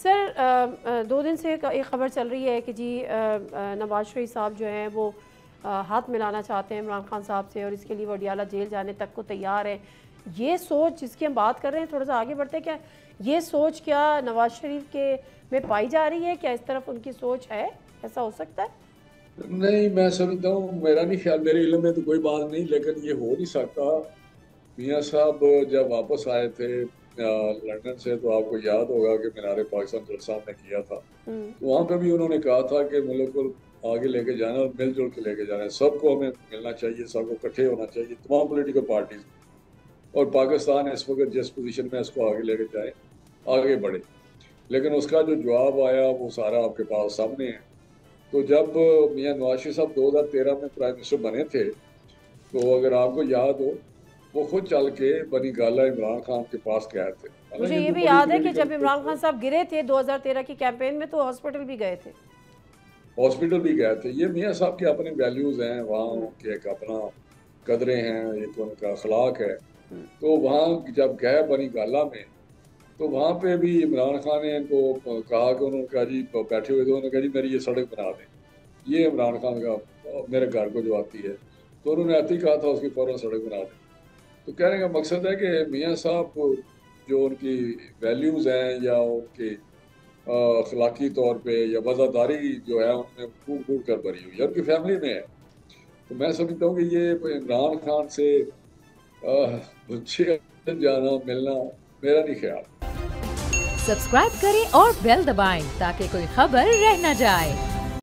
Sir 2 दिन से एक ख़बर चल रही है कि जी नवाज शरीफ साहब जो हैं वो हाथ मिलाना चाहते हैं इमरान खान साहब से और इसके लिए वो अडियाला जेल जाने तक को तैयार है। ये सोच जिसकी हम बात कर रहे हैं, थोड़ा सा आगे बढ़ते हैं, क्या ये सोच क्या नवाज शरीफ के में पाई जा रही है? क्या इस तरफ उनकी सोच है? ऐसा हो सकता है? नहीं, मैं समझता हूँ, मेरा नहीं ख्याल, मेरे इल्म में तो कोई बात नहीं, लेकिन ये हो नहीं सकता। मियाँ साहब जब वापस आए थे लंदन से, तो आपको याद होगा कि मीनार पाकिस्तान जलसा ने किया था। हम्म। तो वहाँ पे भी उन्होंने कहा था कि मुल्क को आगे लेके जाना और मिलजुल के लेके जाना है, सबको हमें मिलना चाहिए, सबको इकट्ठे होना चाहिए, तमाम पॉलिटिकल पार्टीज। और पाकिस्तान इस वक्त जिस पोजीशन में इसको आगे लेके जाए, आगे बढ़े। लेकिन उसका जो जवाब आया वो सारा आपके पास सामने है। तो जब मियां नवाज शरीफ साहब 2013 में प्राइम मिनिस्टर बने थे, तो अगर आपको याद हो, वो खुद चल के बनी गाला इमरान खान के पास गए थे। मुझे हालांकि ये तो भी बड़ी याद है कि पॉलिटिकल जब इमरान खान साहब गिरे थे 2013 की कैंपेन में, तो हॉस्पिटल भी गए थे। हॉस्पिटल भी गए थे। ये मियां साहब के अपने वैल्यूज हैं, वहाँ हम्म। उनके एक अपना कदरें हैं, एक उनका अखलाक है। हम्म। तो वहाँ जब गए बनी गाला में, तो वहाँ पे भी इमरान खान ने इनको कहा कि, उन्होंने कहा जी, बैठे हुए थे, उन्होंने कहा जी मेरी ये सड़क बना दें। ये इमरान खान का मेरे घर को जो आती है, तो उन्होंने आते ही कहा था उसकी फौरन सड़क बना दें। तो कहने का मकसद है कि मियाँ साहब जो उनकी वैल्यूज हैं या उनके अखलाकी तौर पे या वफादारी जो है उनमें फूट फूट कर भरी हुई है, उनकी फैमिली में है। तो मैं समझता हूँ कि ये इमरान खान से जाना मिलना मेरा नहीं ख्याल। सब्सक्राइब करें और बेल दबाएं ताकि कोई खबर रह न जाए।